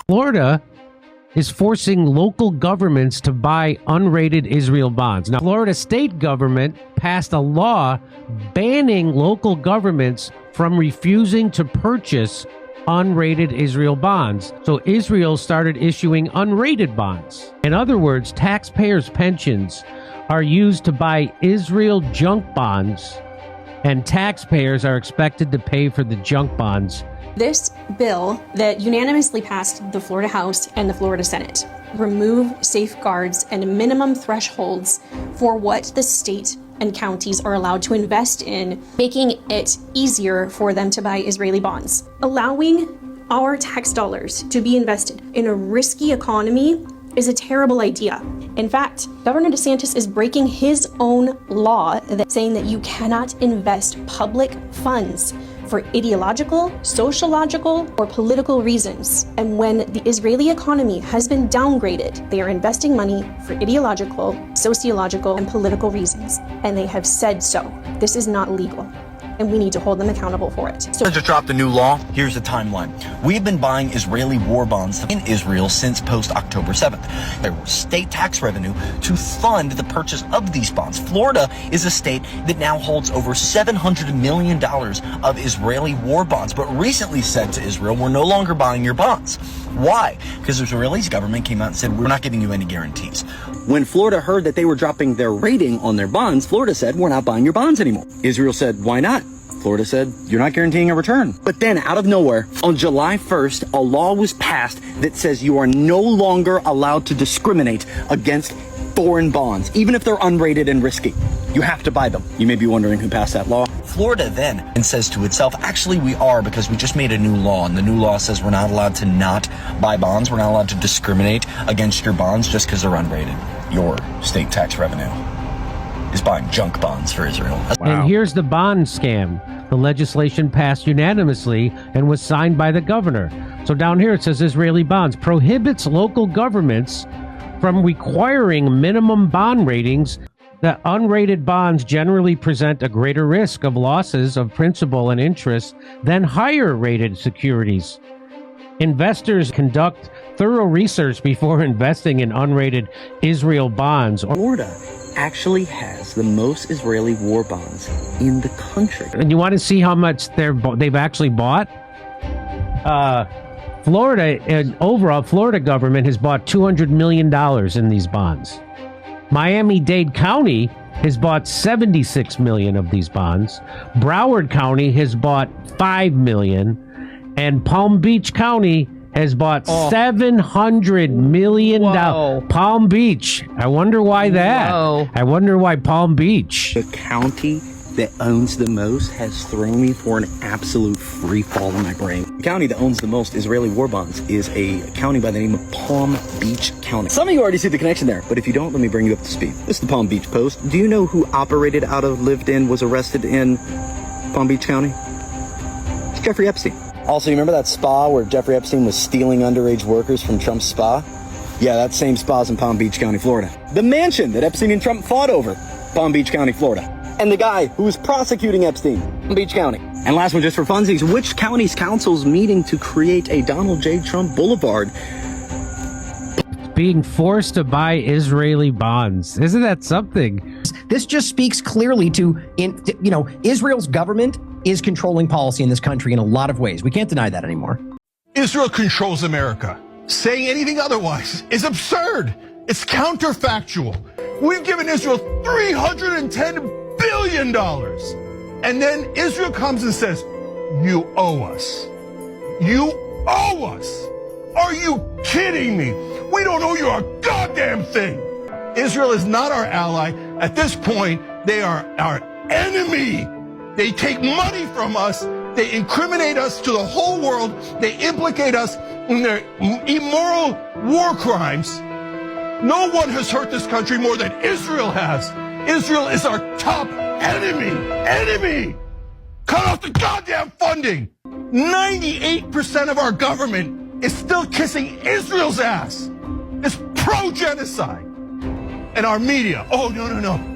Florida is forcing local governments to buy unrated Israel bonds. Now, Florida state government passed a law banning local governments from refusing to purchase unrated Israel bonds. So Israel started issuing unrated bonds. In other words, taxpayers' pensions are used to buy Israel junk bonds, and taxpayers are expected to pay for the junk bonds. This bill that unanimously passed the Florida House and the Florida Senate remove safeguards and minimum thresholds for what the state and counties are allowed to invest in, making it easier for them to buy Israeli bonds. Allowing our tax dollars to be invested in a risky economy is a terrible idea. In fact, Governor DeSantis is breaking his own law saying that you cannot invest public funds for ideological, sociological, or political reasons. And when the Israeli economy has been downgraded, they are investing money for ideological, sociological, and political reasons. And they have said so. This is not legal, and we need to hold them accountable for it. So just dropped a new law. Here's the timeline. We've been buying Israeli war bonds in Israel since post-October 7th. There was state tax revenue to fund the purchase of these bonds. Florida is a state that now holds over $700 million of Israeli war bonds, but recently said to Israel, we're no longer buying your bonds. Why? Because the Israeli government came out and said, we're not giving you any guarantees. When Florida heard that they were dropping their rating on their bonds, Florida said, we're not buying your bonds anymore. Israel said, why not? Florida said, you're not guaranteeing a return. But then, out of nowhere, on July 1st, a law was passed that says you are no longer allowed to discriminate against foreign bonds, even if they're unrated and risky. You have to buy them. You may be wondering who passed that law. Florida then says to itself, actually we are, because we just made a new law, and the new law says we're not allowed to not buy bonds. We're not allowed to discriminate against your bonds just because they're unrated. Your state tax revenue is buying junk bonds for Israel. Wow. And here's the bond scam. The legislation passed unanimously and was signed by the governor. So down here it says Israeli bonds prohibits local governments from requiring minimum bond ratings. That unrated bonds generally present a greater risk of losses of principal and interest than higher rated securities. Investors conduct thorough research before investing in unrated Israel bonds. Florida actually has the most Israeli war bonds in the country. And you want to see how much they've actually bought? Florida, and overall, Florida government has bought $200 million in these bonds. Miami-Dade County has bought 76 million of these bonds. Broward County has bought 5 million, and Palm Beach County has bought $700 million. Palm Beach. I wonder why that. I wonder why Palm Beach. The county that owns the most has thrown me for an absolute free fall in my brain. The county that owns the most Israeli war bonds is a county by the name of Palm Beach County. Some of you already see the connection there, but if you don't, let me bring you up to speed. This is the Palm Beach Post. Do you know who operated out of, lived in, was arrested in Palm Beach County? It's Jeffrey Epstein. Also, you remember that spa where Jeffrey Epstein was stealing underage workers from Trump's spa? Yeah, that same spa's in Palm Beach County, Florida. The mansion that Epstein and Trump fought over, Palm Beach County, Florida. And the guy who was prosecuting Epstein, Palm Beach County. And last one, just for funsies, which county's council's meeting to create a Donald J. Trump Boulevard? Being forced to buy Israeli bonds. Isn't that something? This just speaks clearly to, Israel's government is controlling policy in this country in a lot of ways. We can't deny that anymore. Israel controls America. Saying anything otherwise is absurd. It's counterfactual. We've given Israel $310 billion. And then Israel comes and says, you owe us. You owe us. Are you kidding me? We don't owe you a goddamn thing. Israel is not our ally. At this point, they are our enemy. They take money from us. They incriminate us to the whole world. They implicate us in their immoral war crimes. No one has hurt this country more than Israel has. Israel is our top enemy. Cut off the goddamn funding. 98% of our government is still kissing Israel's ass. It's pro-genocide. and our media. Oh, no.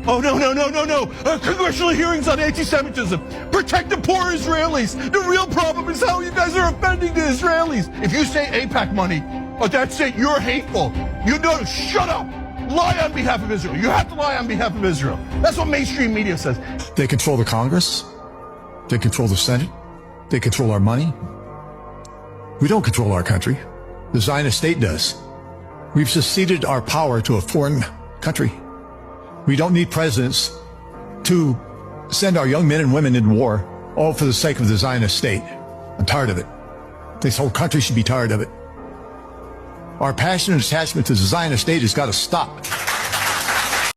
Oh, no. Congressional hearings on anti-Semitism. Protect the poor Israelis. The real problem is how you guys are offending the Israelis. If you say Aipac money, oh, that's it. You're hateful. You know, shut up. Lie on behalf of Israel. You have to lie on behalf of Israel. That's what mainstream media says. They control the Congress. They control the Senate. They control our money. We don't control our country. The Zionist state does. We've ceded our power to a foreign country. We don't need presidents to send our young men and women into war, all for the sake of the Zionist state. I'm tired of it. This whole country should be tired of it. Our passion and attachment to the Zionist state has got to stop.